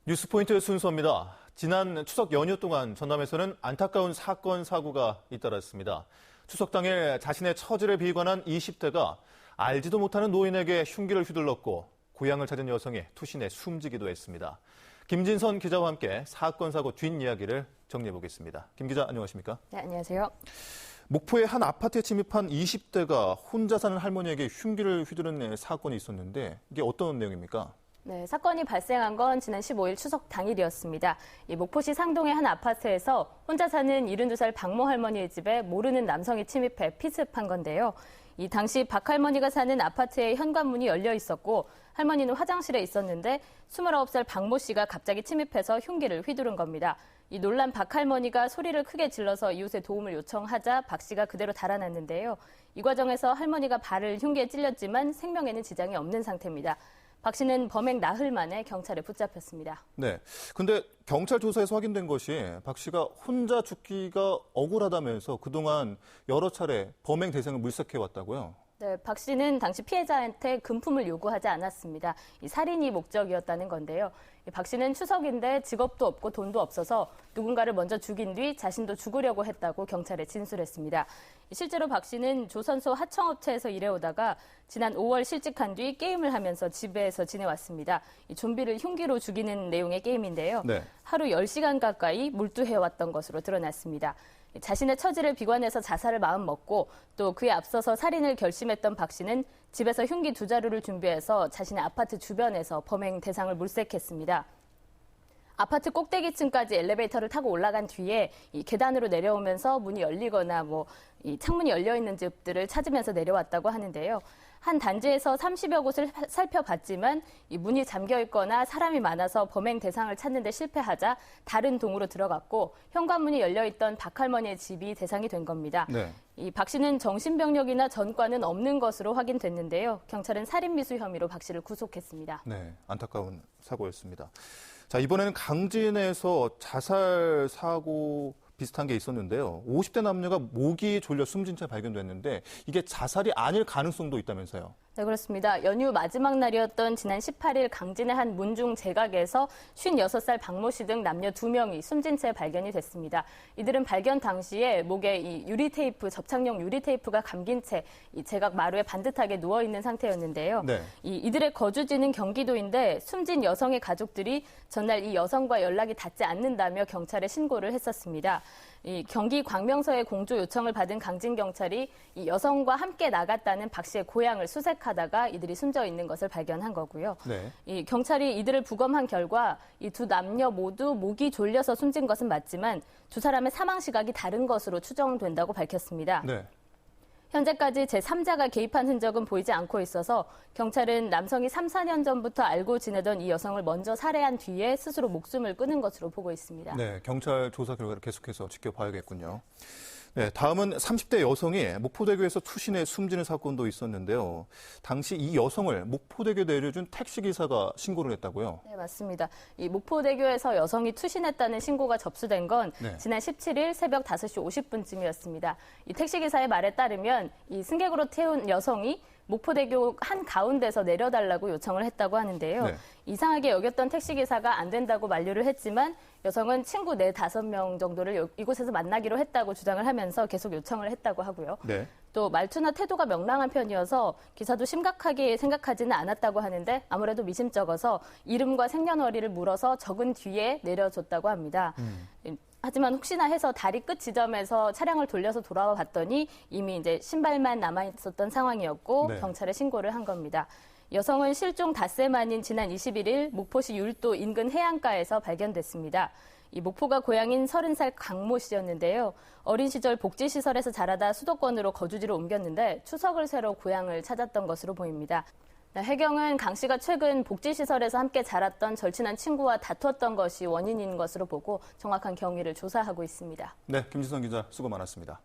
뉴스포인트 순서입니다. 지난 추석 연휴 동안 전남에서는 안타까운 사건, 사고가 잇따랐습니다. 추석 당일 자신의 처지를 비관한 20대가 알지도 못하는 노인에게 흉기를 휘둘렀고 고향을 찾은 여성이 투신해 숨지기도 했습니다. 김진선 기자와 함께 사건, 사고 뒷이야기를 정리해보겠습니다. 김 기자, 안녕하십니까? 네, 안녕하세요. 목포의 한 아파트에 침입한 20대가 혼자 사는 할머니에게 흉기를 휘두른 사건이 있었는데 이게 어떤 내용입니까? 네, 사건이 발생한 건 지난 15일 추석 당일이었습니다. 이 목포시 상동의 한 아파트에서 혼자 사는 72살 박모 할머니의 집에 모르는 남성이 침입해 피습한 건데요. 이 당시 박 할머니가 사는 아파트의 현관문이 열려 있었고 할머니는 화장실에 있었는데 29살 박모 씨가 갑자기 침입해서 흉기를 휘두른 겁니다. 이 놀란 박 할머니가 소리를 크게 질러서 이웃의 도움을 요청하자 박 씨가 그대로 달아났는데요. 이 과정에서 할머니가 발을 흉기에 찔렸지만 생명에는 지장이 없는 상태입니다. 박 씨는 범행 나흘 만에 경찰에 붙잡혔습니다. 네. 근데 경찰 조사에서 확인된 것이 박 씨가 혼자 죽기가 억울하다면서 그동안 여러 차례 범행 대상을 물색해 왔다고요? 네, 박 씨는 당시 피해자한테 금품을 요구하지 않았습니다. 이 살인이 목적이었다는 건데요. 박 씨는 추석인데 직업도 없고 돈도 없어서 누군가를 먼저 죽인 뒤 자신도 죽으려고 했다고 경찰에 진술했습니다. 실제로 박 씨는 조선소 하청업체에서 일해오다가 지난 5월 실직한 뒤 게임을 하면서 집에서 지내왔습니다. 이 좀비를 흉기로 죽이는 내용의 게임인데요. 네. 하루 10시간 가까이 몰두해왔던 것으로 드러났습니다. 자신의 처지를 비관해서 자살을 마음먹고 또 그에 앞서서 살인을 결심했던 박 씨는 집에서 흉기 2자루를 준비해서 자신의 아파트 주변에서 범행 대상을 물색했습니다. 아파트 꼭대기층까지 엘리베이터를 타고 올라간 뒤에 이 계단으로 내려오면서 문이 열리거나 이 창문이 열려 있는 집들을 찾으면서 내려왔다고 하는데요. 한 단지에서 30여 곳을 살펴봤지만 이 문이 잠겨 있거나 사람이 많아서 범행 대상을 찾는 데 실패하자 다른 동으로 들어갔고 현관문이 열려 있던 박 할머니의 집이 대상이 된 겁니다. 네. 이 박 씨는 정신병력이나 전과는 없는 것으로 확인됐는데요. 경찰은 살인미수 혐의로 박 씨를 구속했습니다. 네, 안타까운 사고였습니다. 자, 이번에는 강진에서 자살 사고 비슷한 게 있었는데요. 50대 남녀가 목이 졸려 숨진 채 발견됐는데 이게 자살이 아닐 가능성도 있다면서요. 네, 그렇습니다. 연휴 마지막 날이었던 지난 18일 강진의 한 문중 제각에서 56살 박모 씨 등 남녀 2명이 숨진 채 발견이 됐습니다. 이들은 발견 당시에 목에 이 유리테이프, 접착용 유리테이프가 감긴 채 이 제각 마루에 반듯하게 누워있는 상태였는데요. 네. 이들의 거주지는 경기도인데 숨진 여성의 가족들이 전날 이 여성과 연락이 닿지 않는다며 경찰에 신고를 했었습니다. 이 경기 광명서의 공조 요청을 받은 강진경찰이 이 여성과 함께 나갔다는 박 씨의 고향을 수색하다가 이들이 숨져 있는 것을 발견한 거고요. 네. 이 경찰이 이들을 부검한 결과 이 두 남녀 모두 목이 졸려서 숨진 것은 맞지만 두 사람의 사망 시각이 다른 것으로 추정된다고 밝혔습니다. 네. 현재까지 제3자가 개입한 흔적은 보이지 않고 있어서 경찰은 남성이 3, 4년 전부터 알고 지내던 이 여성을 먼저 살해한 뒤에 스스로 목숨을 끊은 것으로 보고 있습니다. 네, 경찰 조사 결과를 계속해서 지켜봐야겠군요. 네, 다음은 30대 여성이 목포대교에서 투신해 숨지는 사건도 있었는데요. 당시 이 여성을 목포대교 내려준 택시기사가 신고를 했다고요? 네, 맞습니다. 이 목포대교에서 여성이 투신했다는 신고가 접수된 건 지난 17일 새벽 5시 50분쯤이었습니다. 이 택시기사의 말에 따르면 이 승객으로 태운 여성이 목포대교 한가운데서 내려달라고 요청을 했다고 하는데요. 네. 이상하게 여겼던 택시기사가 안 된다고 만류를 했지만 여성은 친구 4, 5명 정도를 이곳에서 만나기로 했다고 주장을 하면서 계속 요청을 했다고 하고요. 네. 또 말투나 태도가 명랑한 편이어서 기사도 심각하게 생각하지는 않았다고 하는데 아무래도 미심쩍어서 이름과 생년월일을 물어서 적은 뒤에 내려줬다고 합니다. 하지만 혹시나 해서 다리 끝 지점에서 차량을 돌려서 돌아와 봤더니 이미 이제 신발만 남아있었던 상황이었고 네. 경찰에 신고를 한 겁니다. 여성은 실종 닷새 만인 지난 21일 목포시 율도 인근 해안가에서 발견됐습니다. 이 목포가 고향인 30살 강모 씨였는데요. 어린 시절 복지시설에서 자라다 수도권으로 거주지로 옮겼는데 추석을 새로 고향을 찾았던 것으로 보입니다. 해경은 강 씨가 최근 복지시설에서 함께 자랐던 절친한 친구와 다투었던 것이 원인인 것으로 보고 정확한 경위를 조사하고 있습니다. 네, 김지선 기자 수고 많았습니다.